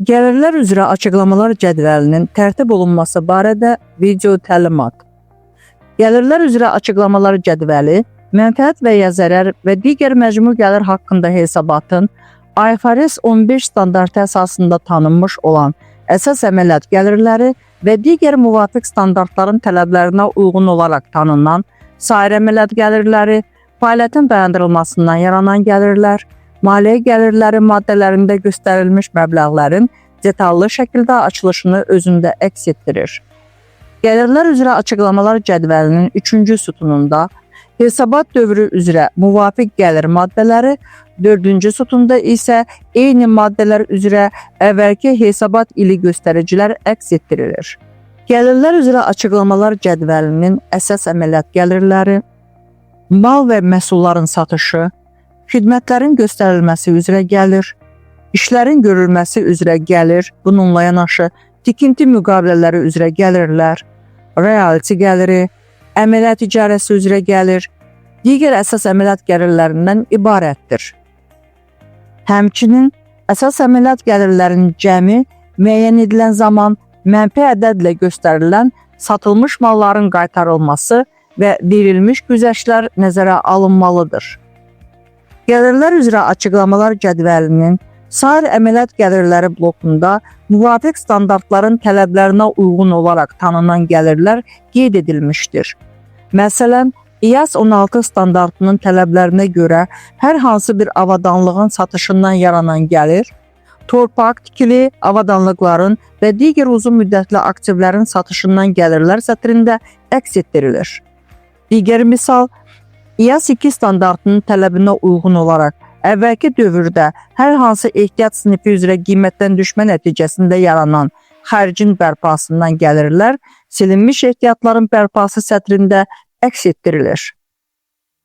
Gəlirlər üzrə açıqlamalar cədvəlinin tərtib olunması barədə video təlimat. Gəlirlər üzrə açıqlamalar cədvəli, mənfəət və ya zərər və digər məcmu gəlir haqqında hesabatın IFRS 15 standartı əsasında tanınmış olan əsas əməliyyat gəlirləri və digər müvafiq standartların tələblərinə uyğun olaraq tanınan sair əməliyyat gəlirləri, fəaliyyətin dayandırılmasından yaranan gəlirlər, maliyyə gəlirləri maddələrində göstərilmiş məbləğlərin detallı şəkildə açılışını özündə əks etdirir. Gəlirlər üzrə açıqlamalar cədvəlinin 3-cü sütununda hesabat dövrü üzrə müvafiq gəlir maddələri, 4-cü sütunda isə eyni maddələr üzrə əvvəlki hesabat ili göstəricilər əks etdirilir. Gəlirlər üzrə açıqlamalar cədvəlinin əsas əməliyyat gəlirləri, mal və məhsulların satışı, xidmətlərin göstərilməsi üzrə gəlir, işlərin görülməsi üzrə gəlir, bununla yanaşı tikinti müqavilələri üzrə gəlirlər, royalty gəliri, əməliyyat icarəsi üzrə gəlir, digər əsas əməliyyat gəlirlərindən ibarətdir. Həmçinin əsas əməliyyat gəlirlərinin cəmi müəyyən edilən zaman mənfi ədədlə göstərilən satılmış malların qaytarılması və verilmiş güzəştlər nəzərə alınmalıdır. Gəlirlər üzrə açıqlamalar cədvəlinin sair əməliyyat gəlirləri blokunda müvafiq standartların tələblərinə uyğun olaraq tanınan gəlirlər qeyd edilmişdir. Məsələn, İAS 16 standartının tələblərinə görə hər hansı bir avadanlığın satışından yaranan gəlir, torpaq, tikili avadanlıqların və digər uzun müddətli aktivlərin satışından gəlirlər sətrində əks etdirilir. Digər misal, İAS 2 standartının tələbinə uyğun olaraq əvvəlki dövrdə hər hansı ehtiyat sinifi üzrə qiymətdən düşmə nəticəsində yaranan xərcin bərpasından gəlirlər, silinmiş ehtiyatların bərpası sətrində əks etdirilir.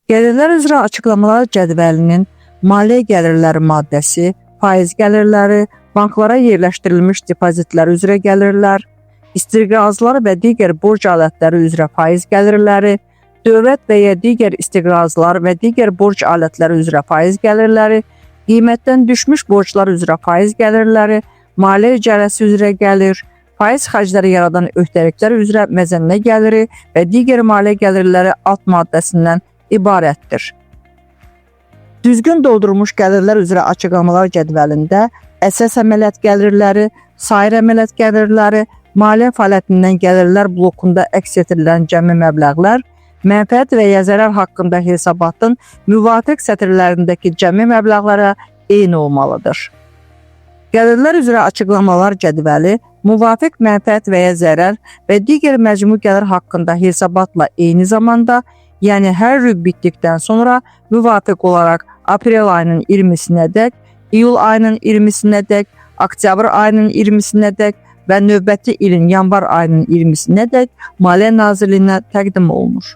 Gəlirlər üzrə açıqlamalar cədvəlinin maliyyə gəlirləri maddəsi, faiz gəlirləri, banklara yerləşdirilmiş depozitlər üzrə gəlirlər, istiqrazlar və digər borc alətləri üzrə faiz gəlirləri, dövlət və ya digər istiqrazlar və digər borc alətləri üzrə faiz gəlirləri, qiymətdən düşmüş borclar üzrə faiz gəlirləri, maliyyə icarəsi üzrə gəlir, faiz xərcləri yaradan öhdəliklər üzrə məzənnə gəliri və digər maliyyə gəlirləri alt maddəsindən ibarətdir. Düzgün doldurulmuş gəlirlər üzrə açıqlamalar cədvəlində əsas əməliyyat gəlirləri, sair əməliyyat gəlirləri, maliyyə fəaliyyətindən gəlirlər blokunda əks etdirilən cəmi məbləğlər, mənfəət və ya zərər haqqında hesabatın müvafiq sətirlərindəki cəmi məbləğlərə eyni olmalıdır. Gəlirlər üzrə açıqlamalar cədvəli müvafiq mənfəət və ya zərər və digər məcmu gəlir haqqında hesabatla eyni zamanda, yəni hər rüb bitdikdən sonra müvafiq olaraq aprel ayının 20-sinədək, iyul ayının 20-sinədək, oktyabr ayının 20-sinədək və növbəti ilin yanvar ayının 20-sinədək Maliyyə Nazirliyinə təqdim olunur.